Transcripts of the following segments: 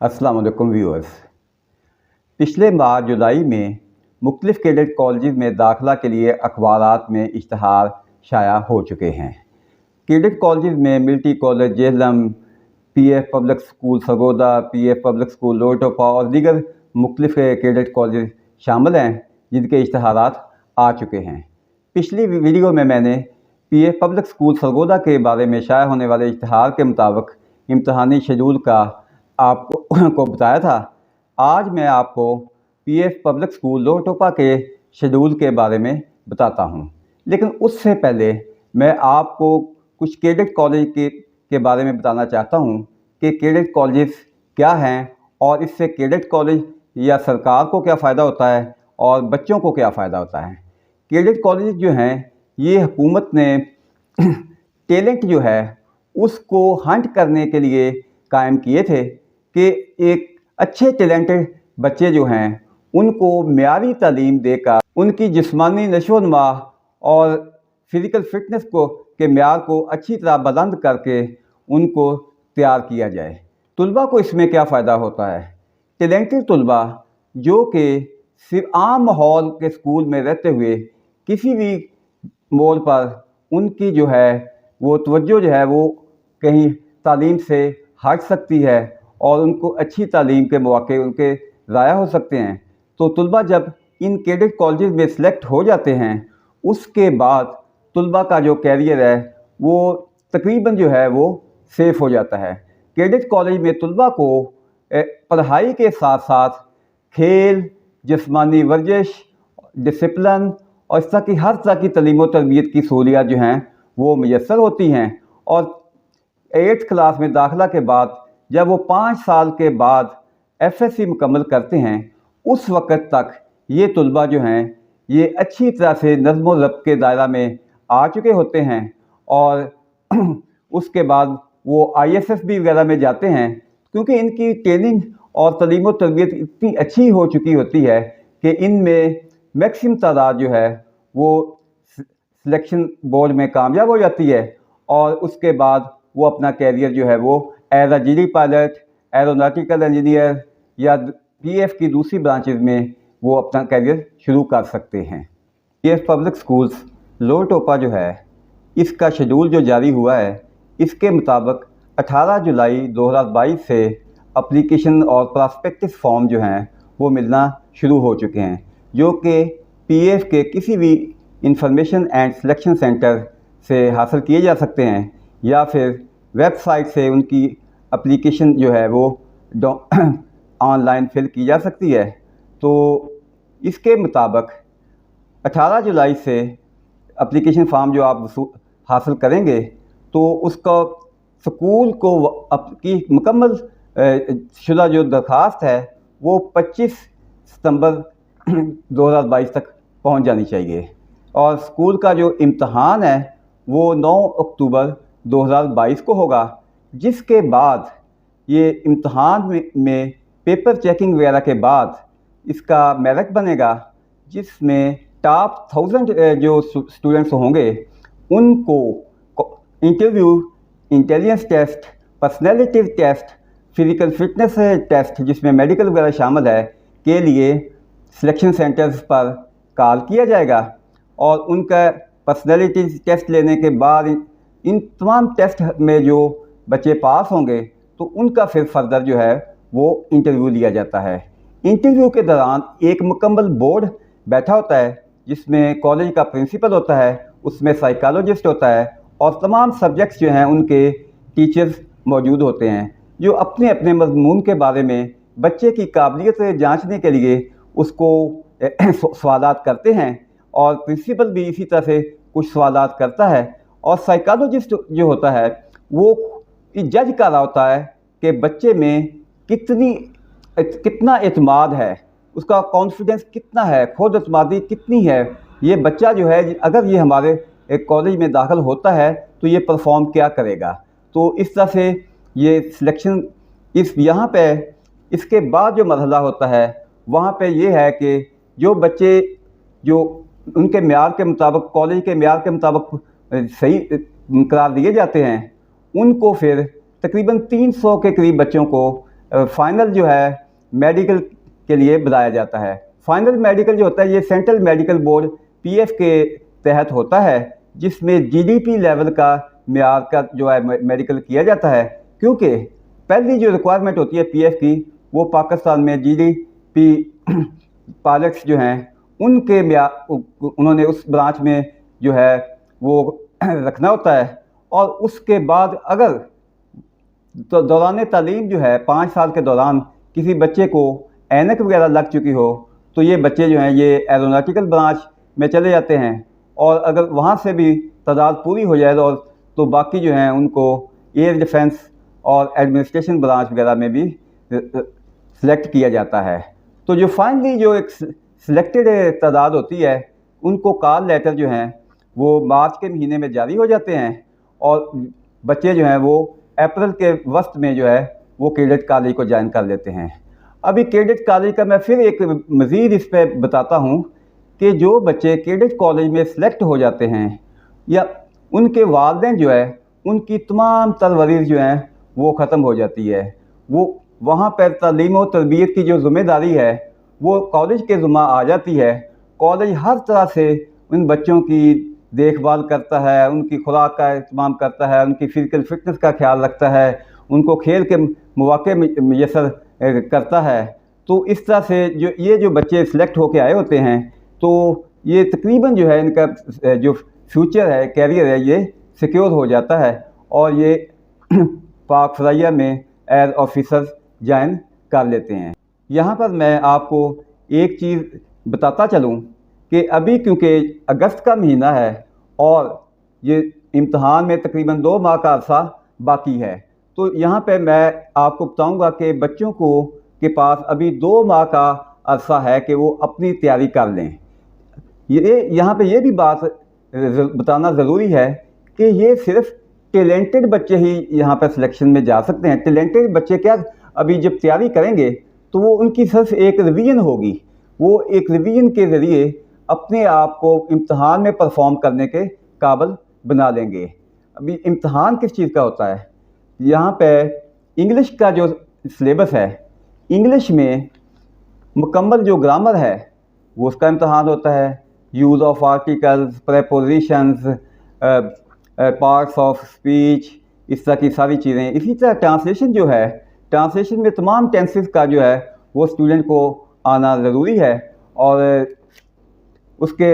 अस्सलाम वालेकुम व्यूअर्स। पिछले माह जुलाई में मुख्तलिफ़ कैडेट कॉलेज में दाखिला के लिए अखबारात में इश्तहार शाया हो चुके हैं। कैडेट कॉलेज में military college Jhelum, PF public school Sargodha, PF public school लोटोपा और दीगर मुख्तलिफ़ कैडेट कॉलेज शामिल हैं जिनके इश्तहारात आ चुके हैं। पिछली वीडियो में मैंने पीएफ पब्लिक स्कूल सरगोदा के बारे में शाया होने वाले इश्तहार के मुताबिक इम्तहानी शेड्यूल का आपको बताया था। आज मैं आपको पीएफ पब्लिक स्कूल लोटोपा के शेड्यूल के बारे में बताता हूं। लेकिन उससे पहले मैं आपको कुछ कैडेट कॉलेज के बारे में बताना चाहता हूं कि कैडेट कॉलेज क्या हैं और इससे कैडेट कॉलेज या सरकार को क्या फ़ायदा होता है और बच्चों को क्या फ़ायदा होता है। कैडेट कॉलेज जो हैं ये हुकूमत ने टैलेंट जो है उसको हंट करने के लिए कायम किए थे कि एक अच्छे टैलेंटेड बच्चे जो हैं उनको मेयारी तालीम देकर उनकी जिस्मानी नशोनुमा और फ़िज़िकल फ़िटनेस के मेयार को अच्छी तरह बुलंद करके उनको तैयार किया जाए। तुलबा को इसमें क्या फ़ायदा होता है? टैलेंटेड तुलबा जो कि सिर्फ आम माहौल के स्कूल में रहते हुए किसी भी मोड़ पर उनकी जो है वो तवज्जो जो है वो कहीं तालीम से हट सकती है और उनको अच्छी तालीम के मौके उनके ज़ाया हो सकते हैं। तो तुलबा जब इन कैडेट कॉलेज में सेलेक्ट हो जाते हैं उसके बाद तुलबा का जो कैरियर है वो तकरीबन जो है वो सेफ़ हो जाता है। कैडेट कॉलेज में तुलबा को पढ़ाई के साथ साथ खेल, जिस्मानी वर्जिश, डिसिप्लिन और इस तरह की हर तरह की तालीम व तरबियत की सहूलियात जो हैं वो मैसर होती हैं। और 8th क्लास में दाखिला के बाद जब वो 5 साल के बाद FSC मुकम्मल करते हैं उस वक़्त तक ये तुलबा जो हैं ये अच्छी तरह से नज़्म व ज़ब्त के दायरा में आ चुके होते हैं और उसके बाद वो ISSB वगैरह में जाते हैं क्योंकि इनकी ट्रेनिंग और तालीम व तरबियत इतनी अच्छी हो चुकी होती है कि इनमें मैक्सिमम तादाद जो है वो सिलेक्शन बोर्ड में कामयाब हो जाती है और उसके बाद वो अपना कैरियर जो है वो as GD pilot, aeronautical engineer या PF की दूसरी ब्रांचेज में वो अपना कैरियर शुरू कर सकते हैं। PF पब्लिक स्कूल्स लोटोपा जो है इसका शेड्यूल जो जारी हुआ है इसके मुताबिक 18 जुलाई 2022 से एप्लीकेशन और प्रॉस्पेक्टस फॉर्म जो हैं वो मिलना शुरू हो चुके हैं जो कि PF के किसी भी इंफॉर्मेशन एंड सिलेक्शन सेंटर से हासिल किए जा सकते हैं या फिर वेबसाइट से उनकी एप्लीकेशन जो है वो ऑनलाइन फिल की जा सकती है। तो इसके मुताबिक 18 जुलाई से एप्लीकेशन फॉर्म जो आप हासिल करेंगे तो उसका स्कूल को की मुकम्मल शुदा जो दरख्वास्त है वो 25 सितंबर 2022 तक पहुंच जानी चाहिए और स्कूल का जो इम्तहान है वो 9 अक्टूबर 2022 को होगा, जिसके बाद ये इम्तहान में पेपर चेकिंग वगैरह के बाद इसका मेरिट बनेगा जिसमें टॉप 1000 जो स्टूडेंट्स होंगे उनको interview, intelligence test, personality test, physical fitness test जिसमें मेडिकल वगैरह शामिल है के लिए सिलेक्शन सेंटर्स पर कॉल किया जाएगा और उनका पर्सनैलिटी टेस्ट लेने के बाद इन तमाम टेस्ट में जो बच्चे पास होंगे तो उनका फिर फर्दर जो है वो इंटरव्यू लिया जाता है। इंटरव्यू के दौरान एक मुकम्मल बोर्ड बैठा होता है जिसमें कॉलेज का प्रिंसिपल होता है, उसमें साइकोलॉजिस्ट होता है और तमाम सब्जेक्ट्स जो हैं उनके टीचर्स मौजूद होते हैं जो अपने अपने मज़मून के बारे में बच्चे की काबिलियत जांचने के लिए उसको सवालात करते हैं और प्रिंसिपल भी इसी तरह से कुछ सवालात करता है और साइकोलॉजिस्ट जो होता है वो जज कर रहा होता है कि बच्चे में कितना एतमाद है, उसका कॉन्फिडेंस कितना है, खुद एतमादी कितनी है। ये बच्चा जो है अगर ये हमारे एक कॉलेज में दाखिल होता है तो ये परफॉर्म क्या करेगा। तो इस तरह से ये सिलेक्शन यहाँ पे इसके बाद जो मरहला होता है वहाँ पे ये है कि जो बच्चे जो उनके मेयार के मुताबिक कॉलेज के मेयार के मुताबिक सही करार दिए जाते हैं उनको फिर तकरीबन 300 के करीब बच्चों को फाइनल जो है मेडिकल के लिए बुलाया जाता है। फाइनल मेडिकल जो होता है ये सेंट्रल मेडिकल बोर्ड पीएफ के तहत होता है, जिसमें जीडीपी लेवल का म्यार का जो है मेडिकल किया जाता है, क्योंकि पहली जो रिक्वायरमेंट होती है पीएफ की वो पाकिस्तान में जीडीपी पायलट्स जो हैं उनके उन्होंने उस ब्रांच में जो है वो रखना होता है। और उसके बाद अगर तो दौरान तालीम जो है 5 साल के दौरान किसी बच्चे को ऐनक वगैरह लग चुकी हो तो ये बच्चे जो हैं ये एरोनॉटिकल ब्रांच में चले जाते हैं, और अगर वहाँ से भी तादाद पूरी हो जाए तो बाकी जो हैं उनको एयर डिफेंस और एडमिनिस्ट्रेशन ब्रांच वगैरह में भी सिलेक्ट किया जाता है। तो जो फाइनली जो एक सिलेक्टेड तादाद होती है उनको कॉल लेटर जो हैं वो मार्च के महीने में जारी हो जाते हैं, और बच्चे जो हैं वो अप्रैल के वस्त में जो है वो कैडेट कॉलेज को ज्वाइन कर लेते हैं। अभी कैडेट कॉलेज का मैं फिर एक मज़ीद इस पर बताता हूँ कि जो बच्चे कैडेट कॉलेज में सिलेक्ट हो जाते हैं या उनके वालिदैन जो है उनकी तमाम तरवरीज जो है वो ख़त्म हो जाती है। वो वहाँ पर तालीम और तरबियत की जो ज़िम्मेदारी है वो कॉलेज के ज़िम्मा आ जाती है। कॉलेज हर तरह से उन बच्चों की देखभाल करता है, उनकी खुराक का इंतज़ाम करता है, उनकी फ़िज़िकल फ़िटनेस का ख्याल रखता है, उनको खेल के मौक़े मैसर करता है। तो इस तरह से जो बच्चे सिलेक्ट होके आए होते हैं तो ये तकरीबन जो है इनका जो फ्यूचर है, कैरियर है, ये सिक्योर हो जाता है और ये पाक फ़ज़ाइया में एज ऑफिसर ज्वाइन कर लेते हैं। यहाँ पर मैं आपको एक चीज़ बताता चलूँ कि अभी क्योंकि अगस्त का महीना है और ये इम्तहान में तकरीबन 2 माह का अरसा बाकी है, तो यहाँ पे मैं आपको बताऊँगा कि बच्चों के पास अभी 2 माह का अरसा है कि वो अपनी तैयारी कर लें। ये यहाँ पे ये भी बात बताना ज़रूरी है कि ये सिर्फ टैलेंटेड बच्चे ही यहाँ पर सिलेक्शन में जा सकते हैं। टैलेंटेड बच्चे क्या अभी जब तैयारी करेंगे तो वो उनकी सिर्फ एक रिवीजन होगी, वो एक रिवीजन के ज़रिए अपने आप को इम्तहान में परफॉर्म करने के काबिल बना लेंगे। अभी इम्तहान किस चीज़ का होता है, यहाँ पे इंग्लिश का जो सिलेबस है, इंग्लिश में मुकम्मल जो ग्रामर है वो उसका इम्तहान होता है, use of articles, prepositions, parts of speech, इस तरह की सारी चीज़ें। इसी तरह ट्रांसलेशन जो है, ट्रांसलेशन में तमाम टेंसेस का जो है वो स्टूडेंट को आना ज़रूरी है, और उसके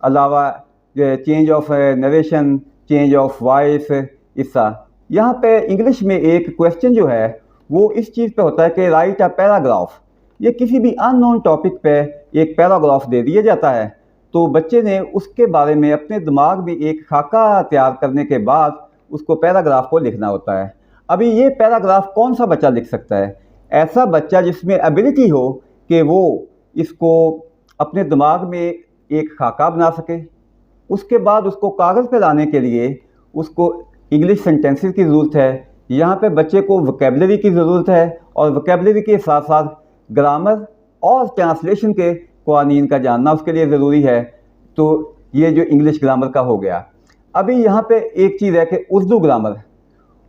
अलावा change of narration, change of voice, इसका यहाँ पे इंग्लिश में एक क्वेश्चन जो है वो इस चीज़ पे होता है कि राइट अ पैराग्राफ। ये किसी भी अननोन टॉपिक पे एक पैराग्राफ दे दिया जाता है, तो बच्चे ने उसके बारे में अपने दिमाग में एक खाका तैयार करने के बाद उसको पैराग्राफ को लिखना होता है। अभी ये पैराग्राफ कौन सा बच्चा लिख सकता है? ऐसा बच्चा जिसमें एबिलिटी हो कि वो इसको अपने दिमाग में एक खाका बना सके, उसके बाद उसको कागज़ पे लाने के लिए उसको इंग्लिश सेंटेंसेस की ज़रूरत है। यहाँ पे बच्चे को वोकेबलरी की ज़रूरत है, और वोकेबलरी के साथ साथ ग्रामर और ट्रांसलेशन के क़वानीन का जानना उसके लिए ज़रूरी है। तो ये जो इंग्लिश ग्रामर का हो गया। अभी यहाँ पे एक चीज़ है कि उर्दू ग्रामर,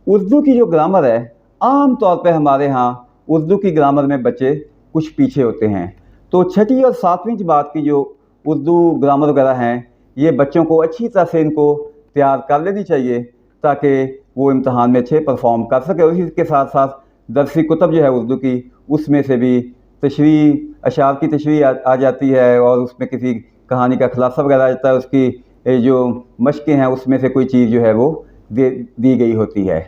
उर्दू की जो ग्रामर है, आम तौर पे हमारे यहाँ उर्दू की ग्रामर में बच्चे कुछ पीछे होते हैं। तो 6ठी और 7वीं जमात की जो उर्दू ग्रामर वगैरह हैं, ये बच्चों को अच्छी तरह से इनको तैयार कर लेनी चाहिए ताकि वो इम्तहान में अच्छे परफॉर्म कर सके। और इसके साथ साथ दरसी कुतब जो है उर्दू की, उसमें से भी तशरीह, अशार की तशरीह आ जाती है, और उसमें किसी कहानी का खुलासा वगैरह आ जाता है, उसकी जो मशक़ें हैं उसमें से कोई चीज़ जो है वो दी गई होती है।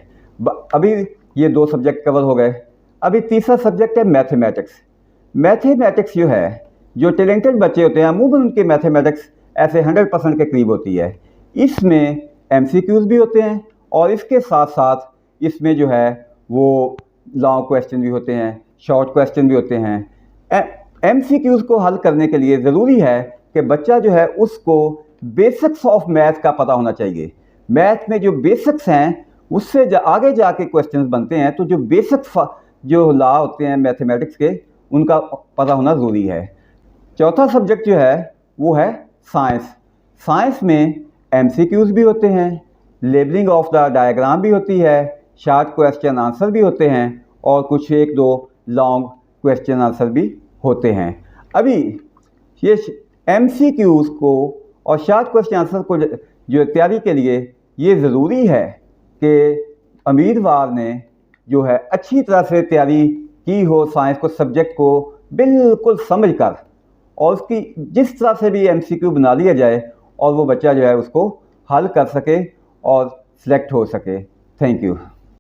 अभी ये 2 सब्जेक्ट कवर हो गए। अभी तीसरा सब्जेक्ट है मैथमेटिक्स। मैथमेटिक्स जो है, जो टैलेंटेड बच्चे होते हैं अमूमन उनके मैथमेटिक्स ऐसे 100% के करीब होती है। इसमें MCQs भी होते हैं, और इसके साथ साथ इसमें जो है वो लॉन्ग क्वेश्चन भी होते हैं, शॉर्ट क्वेश्चन भी होते हैं। MCQs को हल करने के लिए ज़रूरी है कि बच्चा जो है उसको बेसिक्स ऑफ मैथ का पता होना चाहिए। मैथ में जो बेसिक्स हैं उससे आगे जाके क्वेश्चंस बनते हैं, तो जो बेसिक्स जो लॉ होते हैं मैथमेटिक्स के, उनका पता होना ज़रूरी है। चौथा सब्जेक्ट जो है वो है साइंस। साइंस में MCQs भी होते हैं, लेबलिंग ऑफ द डायग्राम भी होती है, शॉर्ट क्वेश्चन आंसर भी होते हैं, और कुछ एक दो लॉन्ग क्वेश्चन आंसर भी होते हैं। अभी ये MCQs को और शॉर्ट क्वेश्चन आंसर को जो तैयारी के लिए ये ज़रूरी है कि उम्मीदवार ने जो है अच्छी तरह से तैयारी की हो, साइंस को सब्जेक्ट को बिल्कुल समझ कर, और उसकी जिस तरह से भी MCQ बना लिया जाए और वो बच्चा जो है उसको हल कर सके और सिलेक्ट हो सके। Thank you.